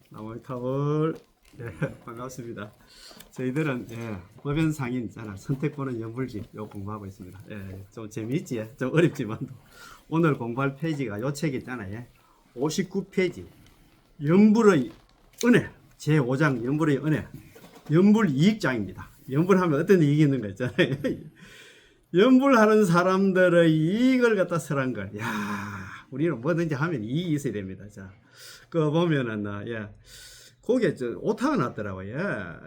나무위타월 반갑습니다. 저희들은 법연상인 있잖아, 선택권은 연불지 요 공부하고 있습니다. 좀 재미있지? 좀 어렵지만도 오늘 공부할 페이지가 요 책 있잖아요. 59페이지 연불의 은혜 제5장 연불의 은혜 연불 이익장입니다. 연불하면 어떤 이익이 있는 거 있잖아요. 연불하는 사람들의 이익을 갖다 설한 걸. 우리는 뭐든지 하면 이익이 있어야 됩니다. 자, 그 보면은 거기에 오타가 났더라고요.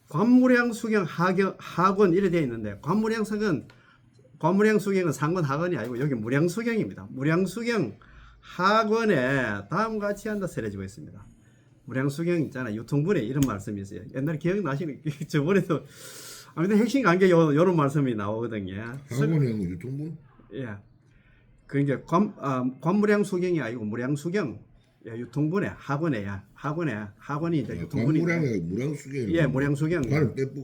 관무량 수경 하권 이래 되어 있는데 관무량 수경은 상권 하권이 아니고 여기 무량 수경입니다. 무량 수경 하권에 다음과 같이 한다 쓰여지고 있습니다. 무량 수경 있잖아요. 유통분해 이런 말씀이 있어요. 옛날에 기억나시는 저번에도 아무튼 핵심 관계 요런 말씀이 나오거든요. 하권이 유통분? 그 이제 관무량 수경이 아니고 무량 수경. 유통분해 학원이 이제 유통분이 관무량이 무량수경. 무량수경. 관을 빼쁘고.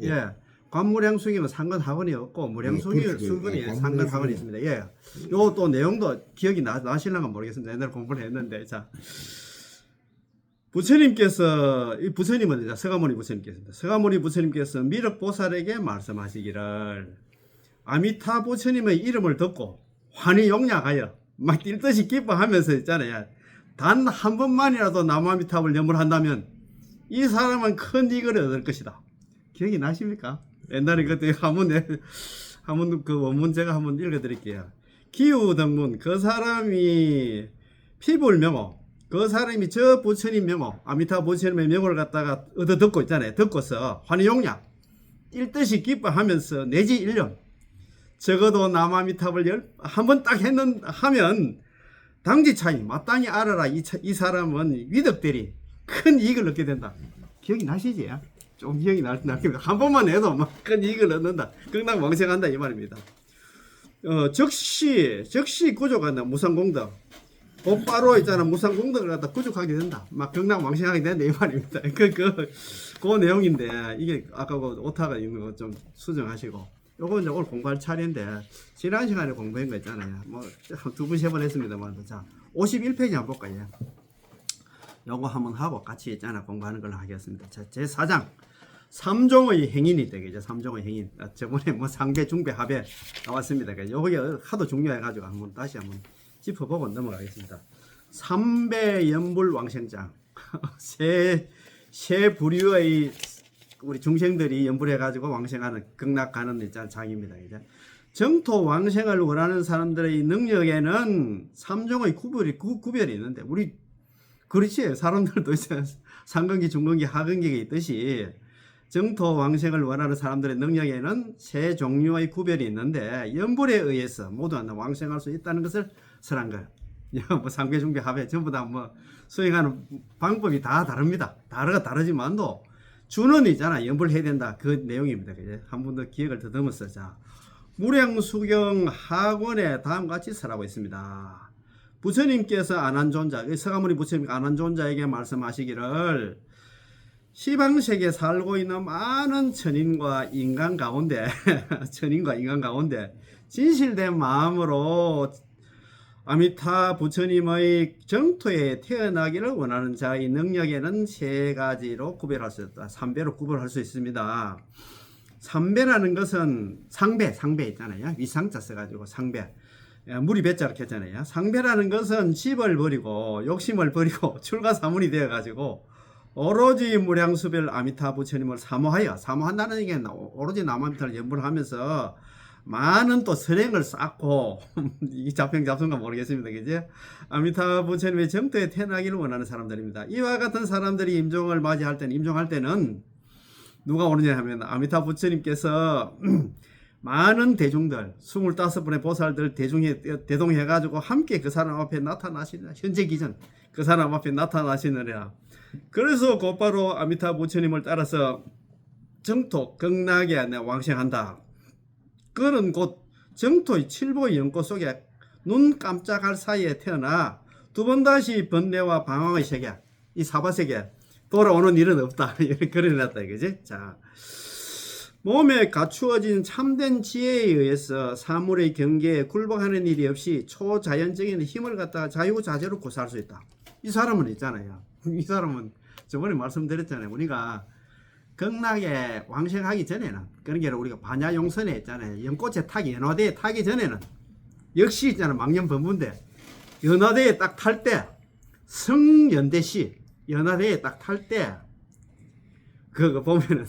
관무량 수경은 상권 학원이 없고 무량 수경이 상권 학원이 있습니다. 요 또 내용도 기억이 나실랑가 모르겠습니다. 옛날 공부를 했는데 자. 이 부처님은 서가모니 부처님께서입니다. 서가모니 부처님께서 미륵보살에게 말씀하시기를 아미타 부처님의 이름을 듣고 환히 용약하여 막 뛸듯이 기뻐하면서 있잖아요. 단 한 번만이라도 나무아미탑을 염불한다면 이 사람은 큰 이익을 얻을 것이다. 기억이 나십니까? 옛날에 그때 한번 그 원문 제가 한번 읽어드릴게요. 기우등문 그 사람이 피불 명호 그 사람이 저 부처님 명호 아미타 부처님의 명호를 갖다가 얻어 듣고 있잖아요. 듣고서 환희용약 뛸듯이 기뻐하면서 내지 1년 적어도 나무아미탑을 한 번 딱 하면 당지 차이 마땅히 알아라. 이 사람은 위덕들이 큰 이익을 얻게 된다. 기억이 나시지? 좀 기억이 나십니다. 한 번만 해도 막 큰 이익을 얻는다. 극락왕생한다 이 말입니다. 즉시 구족한다. 무상공덕. 곧바로 있잖아. 무상공덕을 갖다 구족하게 된다. 막 극락왕생하게 된다 이 말입니다. 그 내용인데 이게 아까 그 오타가 있는 거 좀 수정하시고. 요거 이제 오늘 공부할 차례인데 지난 시간에 공부한 거 있잖아요. 뭐 두 번 세 번 했습니다만 자 51페이지 한번 볼까요? 요거 한번 하고 같이 있잖아 공부하는 걸로 하겠습니다. 자 제4장 3종의 행인이 되겠죠. 3종의 행인. 저번에 뭐 상배 중배 합배 나왔습니다. 요게 하도 중요해 가지고 한번 다시 한번 짚어보고 넘어가겠습니다. 3배 연불 왕생장 세 부류의 우리 중생들이 연불해가지고 왕생하는 극락 가는 장입니다. 이제 정토 왕생을 원하는 사람들의 능력에는 3종의 구별이 있는데 우리 그렇지 사람들도 이제 상근기, 중근기, 하근기가 있듯이 정토 왕생을 원하는 사람들의 능력에는 세 종류의 구별이 있는데 연불에 의해서 모두 왕생할 수 있다는 것을 설한 거예요. 뭐 상배, 중배, 합배 전부 다 뭐 수행하는 방법이 다 다릅니다. 다르지만도 주는 있잖아. 연불해야 된다. 그 내용입니다. 한 번 더 기억을 더듬어서 자 무량수경 하권에 다음과 같이 설하고 있습니다. 부처님께서 안한존자, 서가모니 부처님 안한존자에게 말씀하시기를 시방세계에 살고 있는 많은 천인과 인간 가운데 진실된 마음으로 아미타 부처님의 정토에 태어나기를 원하는 자의 능력에는 세 가지로 구별할 수 있다. 3배로 구별할 수 있습니다. 3배라는 것은 상배 있잖아요. 위상자 써가지고 상배. 물이 배자로 했잖아요. 상배라는 것은 집을 버리고 욕심을 버리고 출가사문이 되어가지고 오로지 무량수별 아미타 부처님을 사모한다는 얘기는 오로지 나무아미타를 연불하면서 많은 또 선행을 쌓고 이 잡생가 모르겠습니다. 그죠? 아미타 부처님의 정토에 태어나기를 원하는 사람들입니다. 이와 같은 사람들이 임종을 맞이할 때는 누가 오느냐 하면 아미타 부처님께서 많은 대중들 25분의 보살들 대동해 가지고 함께 그 사람 앞에 나타나시느라 현재 기전 그 사람 앞에 나타나시느라 그래서 곧바로 아미타 부처님을 따라서 정토 극락에 왕생한다. 그는 곧 정토의 칠보의 연꽃 속에 눈 깜짝할 사이에 태어나 두 번 다시 번뇌와 방황의 세계, 이 사바세계 돌아오는 일은 없다. 이렇게 그려놨다 이거지. 자, 몸에 갖추어진 참된 지혜에 의해서 사물의 경계에 굴복하는 일이 없이 초자연적인 힘을 갖다가 자유자재로 구사할 수 있다. 이 사람은 있잖아요. 이 사람은 저번에 말씀드렸잖아요. 우리가 극락에 왕생하기 전에는 그런 게 우리가 반야용선에 있잖아요. 연꽃에 타기, 연화대에 타기 전에는 역시 있잖아 망념범부인데 연화대에 딱 탈 때 성연대시 연화대에 딱 탈 때 그거 보면은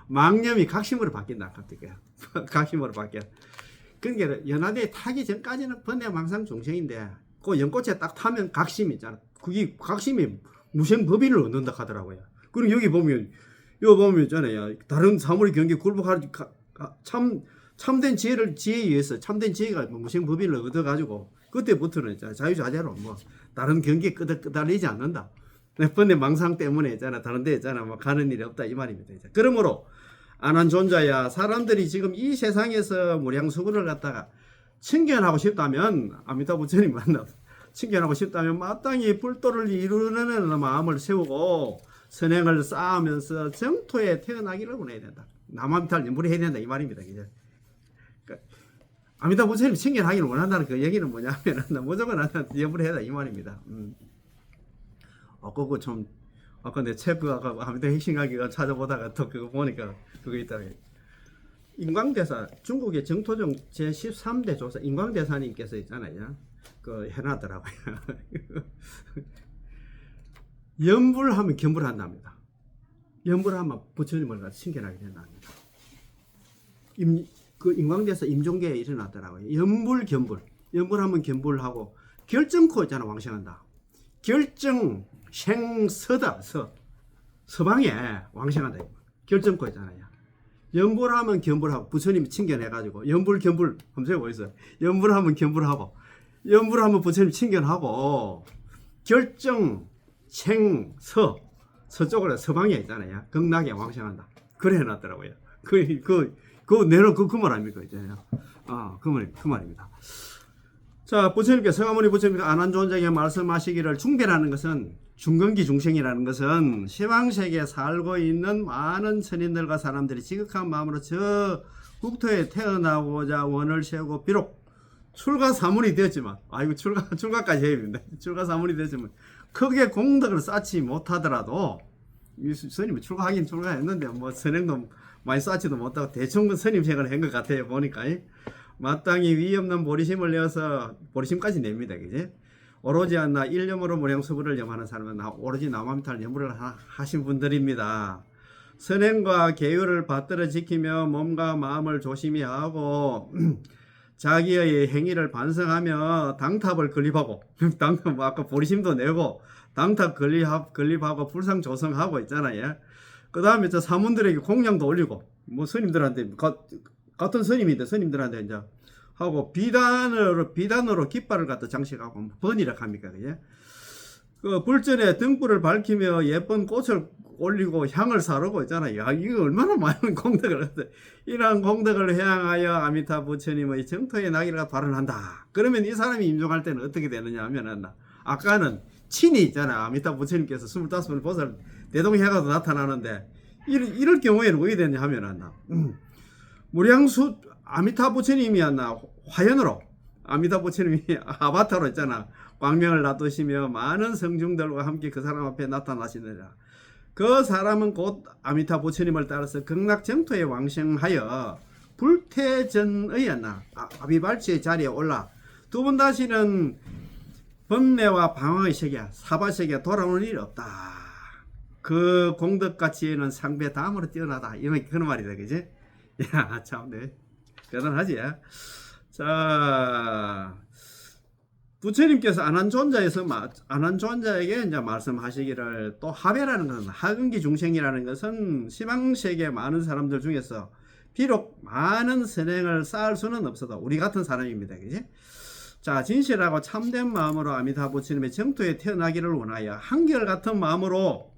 망념이 각심으로 바뀐다. 갑자기 각심으로 바뀌어. 그러니까 연화대에 타기 전까지는 번뇌망상 중생인데 그 연꽃에 딱 타면 각심이 있잖아. 그게 각심이 무생법인을 얻는다 하더라고요. 그리고 여기 보면 있잖아요. 다른 사물의 경계 굴복할 참된 지혜에 의해서 참된 지혜가 무생법인을 얻어가지고 그때부터는 있잖아 자유자재로 뭐 다른 경계에 끄달리지 않는다. 번뇌 망상 때문에 있잖아 다른 데 있잖아 뭐 가는 일이 없다 이 말입니다. 그러므로 안한존자야 사람들이 지금 이 세상에서 무량수군을 갖다가 칭견하고 싶다면 아미타 부처님 만나 칭견하고 싶다면 마땅히 불도를 이루는 마음을 세우고 선행을 쌓으면서 정토에 태어나기를 원해야 된다. 남아미타를 연불해야 된다 이 말입니다. 그러니까 아미타 부처님 칭견하기를 원한다는 그 얘기는 뭐냐면 무조건 연불해야 된다 이 말입니다. 그거 좀 아까 내 책 아까 아미타 핵심가기가 찾아보다가 또 그거 보니까 그거 있더라고. 인광대사 중국의 정토종 제13대 조사 인광대사님께서 있잖아요. 그 해놨더라고요. 연불하면 견불한답니다. 연불하면 부처님을 같이 칭견하게 된답니다. 그 인광대사 임종계에 일어났더라고요. 연불 견불 연불하면 견불하고 결정코 있잖아 왕생한다. 결정 생서다 서방에 왕생한다. 결정코 있잖아요. 연불하면 견불하고 부처님이 칭견해가지고 연불 견불 한번 보이세요. 연불하면 견불하고 연불하면 부처님 칭견하고 결정 생서 서쪽으로 서방에 있잖아요. 극락에 왕생한다. 그래 해놨더라고요. 그 말 아닙니까 있잖아요. 그 말입니다. 자 부처님께 서가모니 부처님께 안한존자에게 말씀하시기를 중배라는 것은 중근기 중생이라는 것은 시방세계에 살고 있는 많은 선인들과 사람들이 지극한 마음으로 저 국토에 태어나고자 원을 세우고 비록 출가사문이 되었지만 출가까지 해야 됩니다. 출가사문이 되었지만 크게 공덕을 쌓지 못하더라도 스님이 출가하긴 출가했는데 뭐 선행도 많이 쌓지도 못하고 대충 스님 생활을 한 것 같아요. 보니까 마땅히 위 없는 보리심을 내어서 보리심까지 냅니다. 그지? 오로지 않나 일념으로 무량수부를 염하는 사람은 오로지 남아미탈 염불을 하신 분들입니다. 선행과 계율을 받들어 지키며 몸과 마음을 조심히 하고 자기의 행위를 반성하며 당탑을 건립하고 아까 보리심도 내고 당탑 건립하고 불상 조성하고 있잖아요. 그 다음에 저 사문들에게 공양도 올리고 뭐 스님들한테 같은 스님인데 스님들한테 이제 하고 비단으로 깃발을 갖다 장식하고 번이라 합니까 그게? 그 불전에 등불을 밝히며 예쁜 꽃을 올리고 향을 사르고 있잖아요. 야, 이거 얼마나 많은 공덕을 했어. 이러한 공덕을 향하여 아미타 부처님의 정토에 나기를 발언한다. 그러면 이 사람이 임종할 때는 어떻게 되느냐 하면은 아까는 친이 있잖아. 아미타 부처님께서 25번 보살 대동해가도 나타나는데 이럴 경우에는 어떻게 되느냐 하면은 무량수 아미타 부처님이었나 화연으로 아미타 부처님이 아바타로 있잖아. 광명을 놔두시며 많은 성중들과 함께 그 사람 앞에 나타나시느라. 그 사람은 곧 아미타 부처님을 따라서 극락 정토에 왕생하여 불태전의 아비발치의 자리에 올라 두 번 다시는 번뇌와 방황의 세계, 사바세계에 돌아오는 일이 없다. 그 공덕 가치에는 상배 다음으로 뛰어나다. 이런 그런 말이다, 그지? 야, 참, 네. 대단하지? 자, 부처님께서 안한존자에게 이제 말씀하시기를 또 하배라는 것은 하근기 중생이라는 것은 시방세계 많은 사람들 중에서 비록 많은 선행을 쌓을 수는 없어도 우리 같은 사람입니다. 그지? 자, 진실하고 참된 마음으로 아미타 부처님의 정토에 태어나기를 원하여 한결같은 마음으로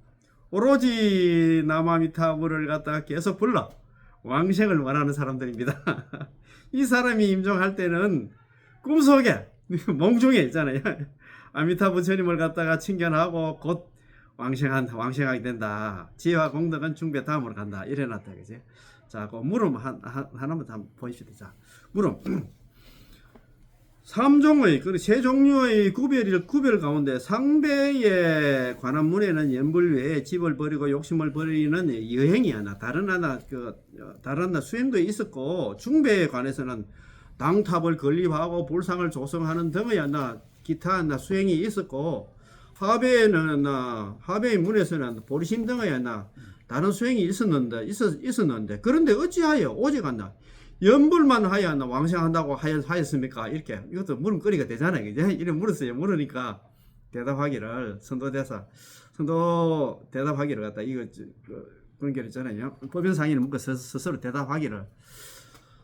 오로지 남아미타불을 갖다가 계속 불러 왕생을 원하는 사람들입니다. 이 사람이 임종할 때는 꿈속에 몽중에 있잖아요. 아미타 부처님을 갖다가 칭견하고 곧 왕생하게 된다. 지혜와 공덕은 중배 다음으로 간다. 이래놨다, 그지? 자, 그 물음 하나만 더 보십시다. 자, 물음. 삼종의 그 세 종류의 구별 가운데 상배에 관한 문에는 연불 외에 집을 버리고 욕심을 버리는 여행이 하나 다른 하나 수행도 있었고, 중배에 관해서는 당탑을 건립하고 불상을 조성하는 등의 하나 기타 하나 수행이 있었고, 하배의 문에서는 보리심 등의 하나 다른 수행이 있었는데 그런데 어찌하여 오직 하나 연불만 하여 왕생한다고 하였습니까? 이렇게 이것도 물음거리가 되잖아요. 이제 이래 물었어요. 물으니까 대답하기를 선도 대답하기를 갖다 이거 그런 게 있잖아요. 법연상의를 묻고 스스로 대답하기를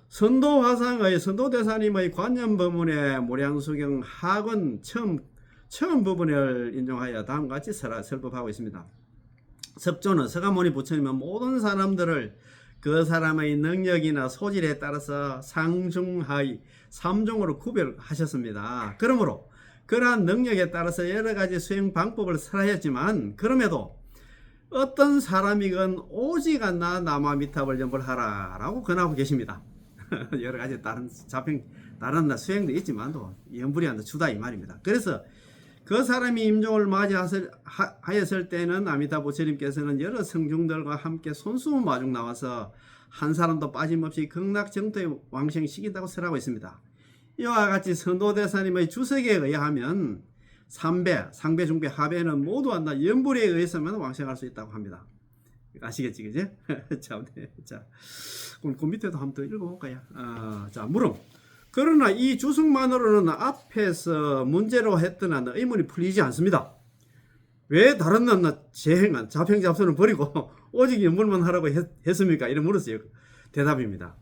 선도 화상의 선도 대사님의 관념 법문의 모량수경 학원 처음 부분을 인용하여 다음과 같이 설법하고 있습니다. 섭조는 서가모니 부처님은 모든 사람들을 그 사람의 능력이나 소질에 따라서 상중하의 삼종으로 구별하셨습니다. 그러므로 그러한 능력에 따라서 여러 가지 수행 방법을 설하였지만, 그럼에도 어떤 사람이건 오직 나 나마미탑을 연불하라 라고 권하고 계십니다. 여러 가지 다른 수행도 있지만도 연불이 주다 이 말입니다. 그래서 그 사람이 임종을 맞이하였을 때는 아미타 부처님께서는 여러 성중들과 함께 손수마중 나와서 한 사람도 빠짐없이 극락정토에 왕생시킨다고 설하고 있습니다. 이와 같이 선도대사님의 주석에 의하면 상배, 중배, 하배는 모두 연불에 의해서만 왕생할 수 있다고 합니다. 아시겠지, 그지? 자, 그럼 그 밑에도 한번 더 읽어볼까요? 자, 물음. 그러나 이 주석만으로는 앞에서 문제로 했던 의문이 풀리지 않습니다. 왜 다른 재행한 자평잡선을 버리고 오직 연불만 하라고 했습니까? 이런 물었어요. 대답입니다.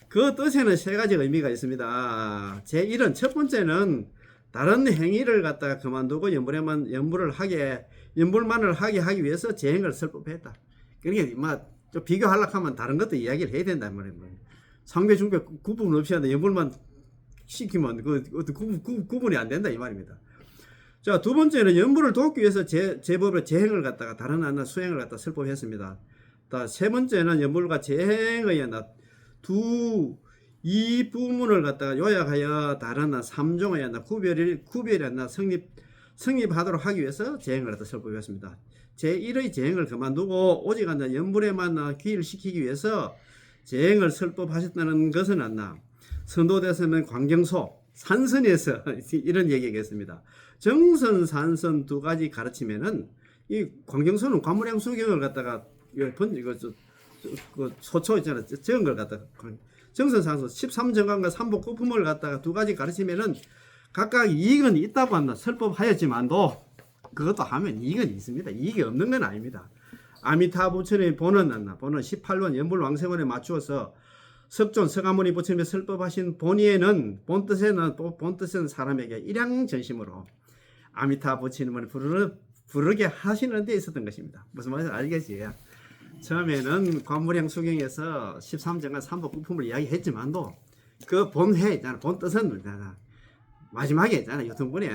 그 뜻에는 세 가지 의미가 있습니다. 제1은 첫 번째는 다른 행위를 갖다가 그만두고 연불만을 하게 하기 위해서 재행을 설법했다. 그러니까 좀 비교하려고 하면 다른 것도 이야기를 해야 된단 말이에요. 상배 중배 구분 없이 하는데 연불만 시키면 구분이 안 된다 이 말입니다. 자, 두 번째는 연불을 돕기 위해서 제법의 재행을 갖다가 다른 하나 수행을 갖다 설법했습니다. 세 번째는 연불과 재행의 이 부문을 갖다가 요약하여 다른 삼종의 구별이 성립하도록 하기 위해서 재행을 갖다 설법했습니다. 제1의 재행을 그만두고 오직 연불에만 기일을 시키기 위해서 재행을 설법하셨다는 것은 선도대사는 광경소 산선에서 이런 얘기겠습니다. 정선, 산선 두 가지 가르치면은 이 광경소는 관무량수경을 갖다가 소초 있잖아요. 적은 걸 갖다가 정선, 산선 13정관과 삼복구품을 갖다가 두 가지 가르치면은 각각 이익은 있다고 설법하였지만도 그것도 하면 이익은 있습니다. 이익이 없는 건 아닙니다. 아미타 부처님의 본은 18원 연불왕생원에 맞추어서 석존 서가모니 부처님의 설법하신 본의에는 본뜻은 사람에게 일양전심으로 아미타 부처님을 부르게 하시는 데 있었던 것입니다. 무슨 말인지 알겠지? 처음에는 관무량 수경에서 13정간 삼복구품을 이야기했지만도 그 본회 있잖아, 본뜻은 있잖아, 마지막에 있잖아, 유통분에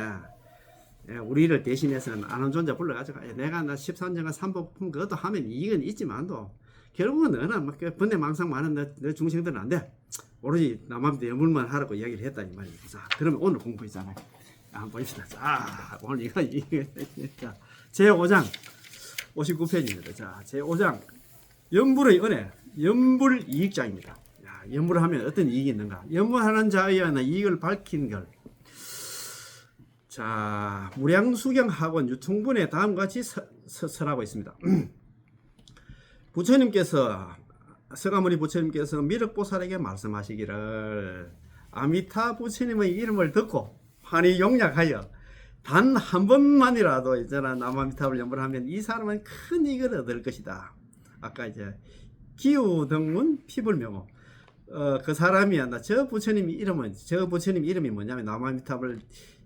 우리를 대신해서는 아는존자 불러가지고 내가 13정간 삼복구품 그것도 하면 이익은 있지만도 결국은 너는 번뇌망상 많은 너 중생들은 안 돼. 오로지 남한테 연불만 하라고 이야기를 했다 이 말입니다. 자, 그러면 오늘 공부했잖아요. 한번 보십시다. 자, 오늘 이거 자, 제5장 59페이지입니다. 자, 제5장 연불의 은혜, 연불 이익장입니다. 야, 연불을 하면 어떤 이익이 있는가? 연불하는 자에 의한 이익을 밝힌 걸. 자, 무량수경학원 유통분에 다음과 같이 설하고 있습니다. 서가모니 부처님께서 미륵보살에게 말씀하시기를 아미타 부처님의 이름을 듣고 환히 용약하여 단 한 번만이라도 있잖아 남아미탑을 연불하면 이 사람은 큰 이익을 얻을 것이다. 아까 이제 기우등문 피불명호 그 사람이 저 부처님 이름이 뭐냐면 남아미탑을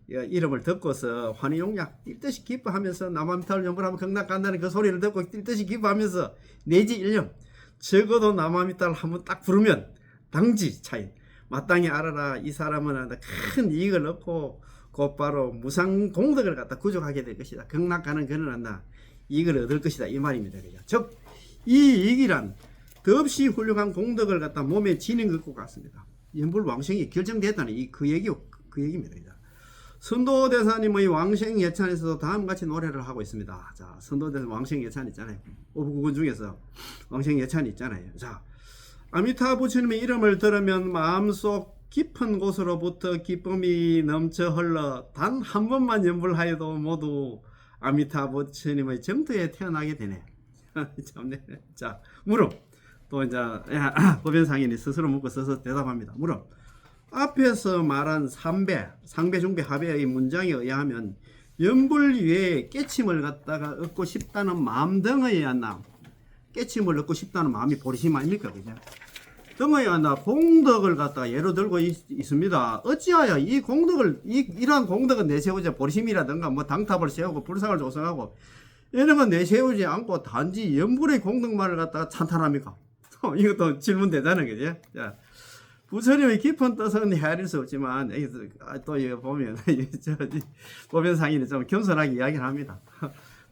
이름을 듣고서 환희용약 뛸듯이 기뻐하면서 남아미탑을 연불하면 극락 간다는 그 소리를 듣고 뛸듯이 기뻐하면서 내지 일념 적어도 남아미탑을 한번 딱 부르면 당지 차이 마땅히 알아라. 이 사람은 큰 이익을 얻고 곧바로 무상 공덕을 갖다 구족하게 될 것이다. 극락 가는 그는 이익을 얻을 것이다 이 말입니다. 즉 이 이익이란 더없이 훌륭한 공덕을 갖다 몸에 지닌 것과 같습니다. 연불 왕생이 결정됐다는 그 얘기 그 얘기입니다. 선도대사님의 왕생예찬에서도 다음같이 노래를 하고 있습니다. 자, 선도대사 왕생예찬 있잖아요. 오부구군 중에서 왕생예찬이 있잖아요. 자, 아미타 부처님의 이름을 들으면 마음속 깊은 곳으로부터 기쁨이 넘쳐 흘러 단 한 번만 연불하여도 모두 아미타 부처님의 정토에 태어나게 되네. 참네. 자, 물음. 또 이제 법연상인이 스스로 묻고 써서 대답합니다. 물음. 앞에서 말한 상배, 중배, 하배의 문장에 의하면 연불 위에 깨침을 갖다가 얻고 싶다는 마음 등에 안나 깨침을 얻고 싶다는 마음이 보리심 아닙니까? 그죠? 등에 안나 공덕을 갖다가 예로 들고 있습니다. 어찌하여 이 공덕을 이러한 공덕은 내세우자 보리심이라든가 뭐 당탑을 세우고 불상을 조성하고 이런 건 내세우지 않고 단지 연불의 공덕만을 갖다가 찬탄합니까? 이것도 질문되잖아요. 그죠? 자, 부처님의 깊은 뜻은 헤아릴 수 없지만 또 이거 보면 법연상인이 좀 겸손하게 이야기를 합니다.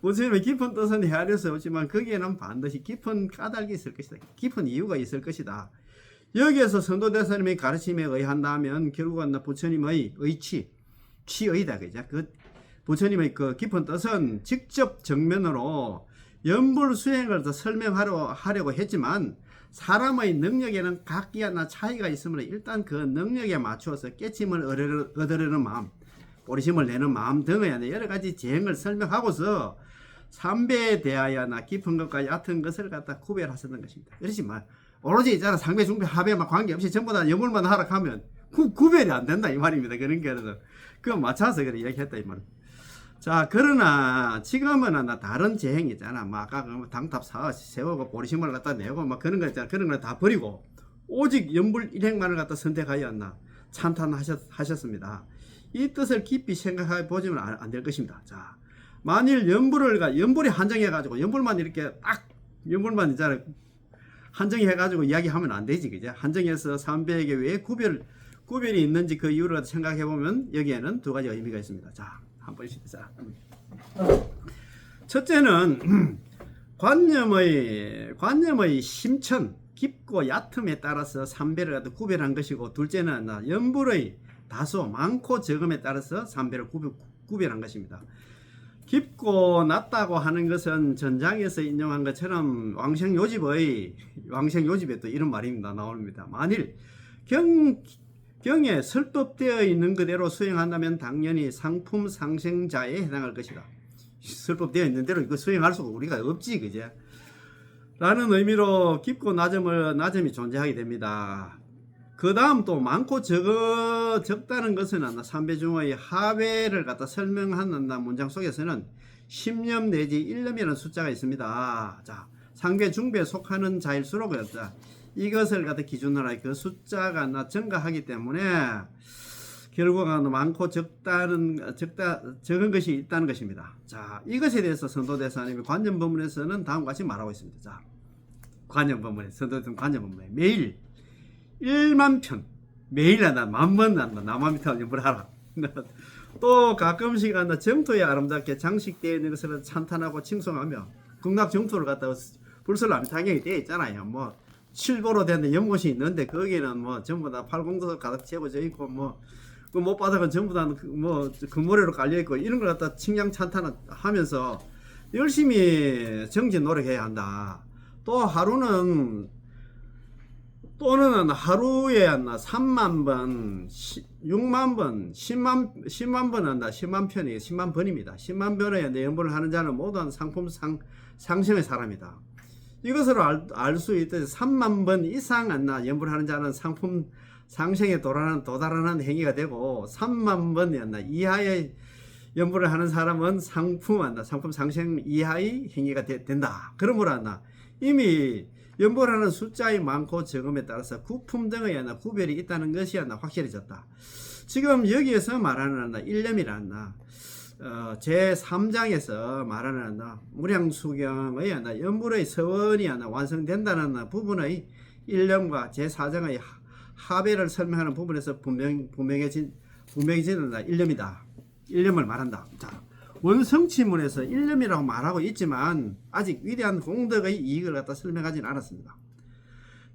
부처님의 깊은 뜻은 헤아릴 수 없지만 거기에는 반드시 깊은 까닭이 있을 것이다. 깊은 이유가 있을 것이다. 여기에서 선도대사님의 가르침에 의한다면 결국은 부처님의 취의다. 그죠? 그 부처님의 그 깊은 뜻은 직접 정면으로 연불 수행을 더 설명하려고 했지만 사람의 능력에는 각기나 차이가 있으므로 일단 그 능력에 맞추어서 깨침을 얻으려는 마음, 보리심을 내는 마음 등의 여러 가지 재행을 설명하고서 삼배에 대하여나 깊은 것과 얕은 것을 갖다 구별하셨던 것입니다. 그렇지만 오로지 있잖아 상배, 중배, 하배만 관계없이 전부 다 연불만 하락하면 구별이 안 된다 이 말입니다. 그러니까 그래서 그거 맞춰서 그래 이야기했다 이 말. 자, 그러나 지금은 다른 재행이 있잖아. 막 아까 당탑 세우고 보리심을 갖다 내고 막 그런 거 있잖아. 그런 걸 다 버리고 오직 연불 일행만을 갖다 선택하였나 찬탄하셨습니다. 이 뜻을 깊이 생각해 보지는 안 될 것입니다. 자, 만일 연불이 한정해 가지고 연불만 이렇게 딱 연불만 있잖아. 한정해 가지고 이야기하면 안 되지. 그죠? 한정해서 삼배에게 왜 구별이 있는지 그 이유를 생각해 보면 여기에는 두 가지 의미가 있습니다. 자, 한 번씩 자. 첫째는 관념의 심천 깊고 얕음에 따라서 삼배를 갖다 구별한 것이고, 둘째는 연불의 다소 많고 적음에 따라서 삼배를 구별한 것입니다. 깊고 낮다고 하는 것은 전장에서 인용한 것처럼 왕생요집에 또 이런 말입니다. 나옵니다. 만일 경에 설법되어 있는 그대로 수행한다면 당연히 상품 상생자에 해당할 것이다. 설법되어 있는 대로 이거 수행할 수가 우리가 없지, 그제? 라는 의미로 깊고 낮음이 존재하게 됩니다. 그 다음 또 많고 적다는 것은 삼배 중의 하배를 갖다 설명하는 문장 속에서는 10념 내지 1념이라는 숫자가 있습니다. 자, 상배, 중배에 속하는 자일수록 이것을 갖다 기준으로 그 숫자가 증가하기 때문에 결국은 많고 적은 것이 있다는 것입니다. 자, 이것에 대해서 선도대사님이 관념법문에서는 다음과 같이 말하고 있습니다. 자, 관념법문에 선도대사님 관념법문에 매일 1만 편 매일 만번 나마미타 연불하라. 또 가끔씩 정토에 아름답게 장식되어 있는 것을 찬탄하고 칭송하며 극락 정토를 갖다가 불설 암탕에 되어 있잖아요. 뭐 실보로 된 연못이 있는데 거기는 뭐 전부 다 팔공도 가득 채워져 있고 뭐 그 못바닥은 전부 다 뭐 금모래로 깔려 있고 이런 걸 갖다 칭양 찬탄하면서 열심히 정진 노력해야 한다. 또는 하루에 3만 번, 6만 번, 10만 번 한다. 10만 편이 10만 번입니다. 10만 번에 연불을 하는 자는 모두 상품 상생의 사람이다. 이것으로 알 수 있듯이 3만 번 이상 연불을 하는 자는 상품 상생에 도달하는 행위가 되고 3만 번 이하의 연불을 하는 사람은 상품 상생 이하의 행위가 된다. 그러므로 이미 연불하는 숫자의 많고 적음에 따라서 구품 등의 구별이 있다는 것이 확실해졌다. 지금 여기에서 말하는 일념이란 제3장에서 말하는 무량수경의 연불의 서원이 완성된다는 부분의 일념과 제4장의 하배를 설명하는 부분에서 분명해지는 일념이다. 일념을 말한다. 자, 원성치문에서 일념이라고 말하고 있지만 아직 위대한 공덕의 이익을 갖다 설명하지는 않았습니다.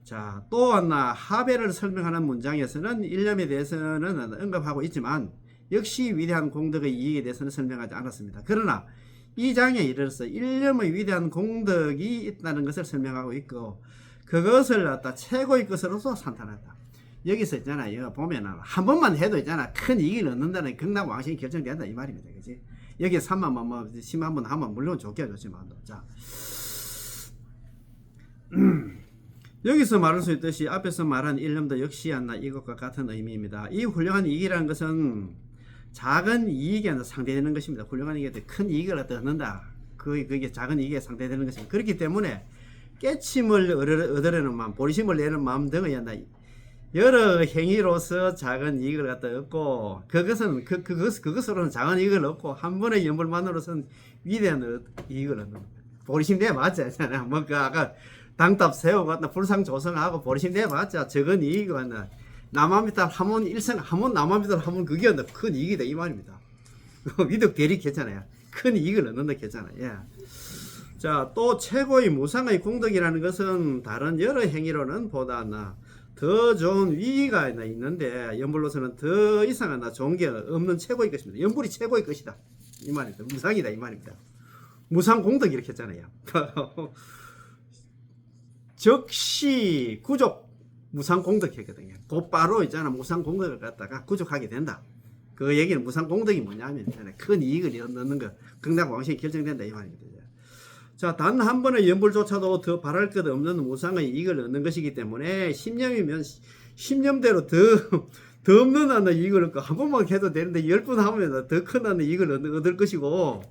자, 또 하나 하배를 설명하는 문장에서는 일념에 대해서는 언급하고 있지만 역시 위대한 공덕의 이익에 대해서는 설명하지 않았습니다. 그러나 이 장에 이르러서 일념의 위대한 공덕이 있다는 것을 설명하고 있고 그것을 갖다 최고의 것으로서 산탄한다. 여기서 있잖아요. 보면은 한 번만 해도 있잖아. 큰 이익을 얻는다는 극락왕신이 결정된다 이 말입니다. 그지? 여기 3만 뭐 10만 번 하면 물론 좋게 좋지만 자. 여기서 말할 수 있듯이 앞에서 말한 일념도 역시 하나 이것과 같은 의미입니다. 이 훌륭한 이익이라는 것은 작은 이익에 상대되는 것입니다. 훌륭한 이익에 큰 이익을 얻는다. 그게 작은 이익에 상대되는 것입니다. 그렇기 때문에 깨침을 얻으려는 마음, 보리심을 내는 마음 등의 여러 행위로서 작은 이익을 갖다 얻고 그것으로는 작은 이익을 얻고 한 번의 연불만으로서는 위대한 이익을 얻는 겁니다. 보리심 내 맞잖아요. 뭐 그 아까 당탑 세우고 불상 조성하고 보리심 내 맞자 적은 이익이 왔나 남아미탈 하면 일생 하면 남아미탈 하면 그게 큰 이익이다 이 말입니다. 위덕 대리 했잖아요. 큰 이익을 얻는다 했잖아요. 예. 자, 또 최고의 무상의 공덕이라는 것은 다른 여러 행위로는 보다 더 좋은 위기가 있는데 연불로서는 더 이상 좋은 게 없는 최고의 것입니다. 연불이 최고의 것이다 이 말입니다. 무상이다 이 말입니다. 무상 공덕 이렇게 했잖아요. 즉시 구족 무상 공덕 했거든요. 곧바로 있잖아 무상 공덕을 갖다가 구족하게 된다. 그 얘기는 무상 공덕이 뭐냐면 큰 이익을 얻는 거 극락왕신이 결정된다 이 말입니다. 자, 단 한 번의 연불조차도 더 바랄 것 없는 무상의 이익을 얻는 것이기 때문에 10년이면 10년대로 더 없는 이익을 얻고 한 번만 해도 되는데 10번 하면 더 큰 이익을 얻을 것이고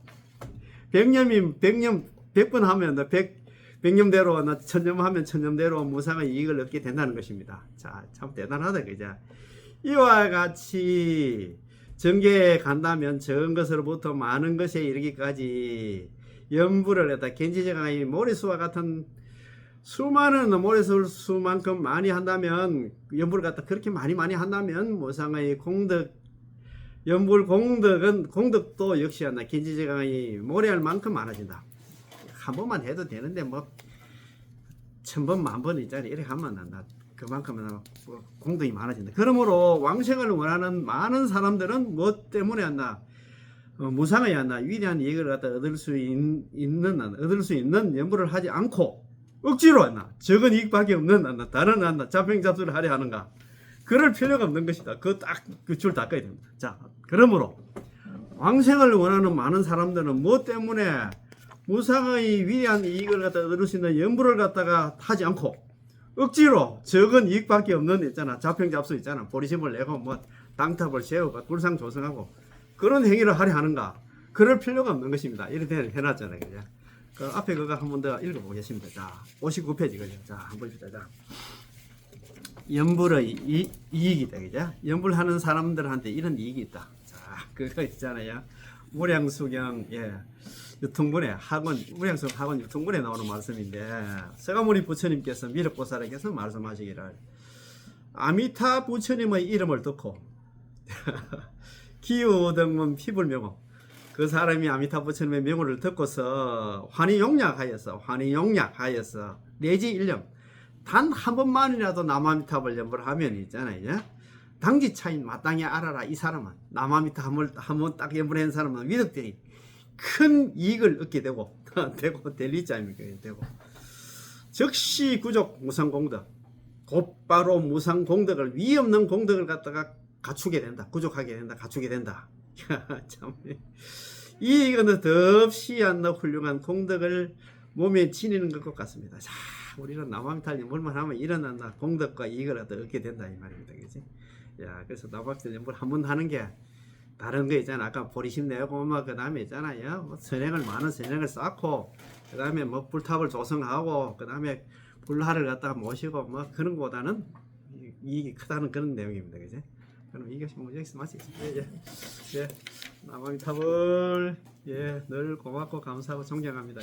100번 하면 100년대로 1000년 하면 1000년대로 무상의 이익을 얻게 된다는 것입니다. 자, 참 대단하다 그죠? 이와 같이 정계에 간다면 적은 것으로부터 많은 것에 이르기까지 연불을 했다. gen지제강의 모래수와 같은 수많은 모래수만큼 많이 한다면 연불을 갖다 그렇게 많이 한다면 무상의 공덕 연불 공덕도 역시 gen지제강의 모래알 만큼 많아진다. 한 번만 해도 되는데 뭐 1000번 만번 있잖아. 이렇게 하면 그만큼 공덕이 많아진다. 그러므로 왕생을 원하는 많은 사람들은 뭐 때문에 무상의 위대한 이익을 갖다 얻을 수 있는 연불을 하지 않고 억지로 적은 이익밖에 없는 다른 잡행잡수를 하려 하는가? 그럴 필요가 없는 것이다. 그 줄 닦아야 됩니다. 자, 그러므로 왕생을 원하는 많은 사람들은 뭐 때문에 무상의 위대한 이익을 갖다 얻을 수 있는 연불을 갖다가 하지 않고 억지로 적은 이익밖에 없는 잡행잡수 있잖아. 보리심을 내고 뭐 당탑을 세우고 불상 조성하고 그런 행위를 하려 하는가? 그럴 필요가 없는 것입니다. 이렇게 해놨잖아요. 그죠? 그 앞에 그거 한 번 더 읽어보겠습니다. 자, 59페이지 그죠? 자, 한번 봅시다. 자, 연불의 이익이다. 그죠? 연불하는 사람들한테 이런 이익이 있다. 자, 그거 있잖아요. 무량수경, 유통분해 학원, 무량수경 학원 유통분해 나오는 말씀인데, 서가모니 부처님께서 미륵보살에게서 말씀하시기를, 아미타 부처님의 이름을 듣고, 기우등문 피불명호 그 사람이 아미타 부처님의 명호를 듣고서 환희용약하여서 내지 일념 단 한 번만이라도 남아미탑을 연불 하면 있잖아요. 당지차인 마땅히 알아라. 이 사람은 남아미타 한번 딱 연불한 사람은 위덕들이 큰 이익을 얻게 되고 될리자입니까? 되고 즉시 구족 무상공덕 곧바로 무상공덕을 위 없는 공덕을 갖다가 갖추게 된다. 구족하게 된다. 갖추게 된다. 참, 이거는 더없이 훌륭한 공덕을 몸에 지니는 것 같습니다. 자, 우리는 남아미탈 연불만 하면 이런 공덕과 이익을 얻게 된다 이 말입니다. 그지? 야, 그래서 남아미탈 연불 한번 하는 게 다른 거 있잖아. 아까 보리심 내고 그 다음에 있잖아요. 많은 선행을 쌓고 그 다음에 뭐 불탑을 조성하고 그 다음에 불화를 갖다가 모시고 뭐 그런 거보다는 이익이 크다는 그런 내용입니다. 그지? 그럼 이것이 여기서 마치겠습니다. 남아미탑을 늘 고맙고 감사하고 존경합니다.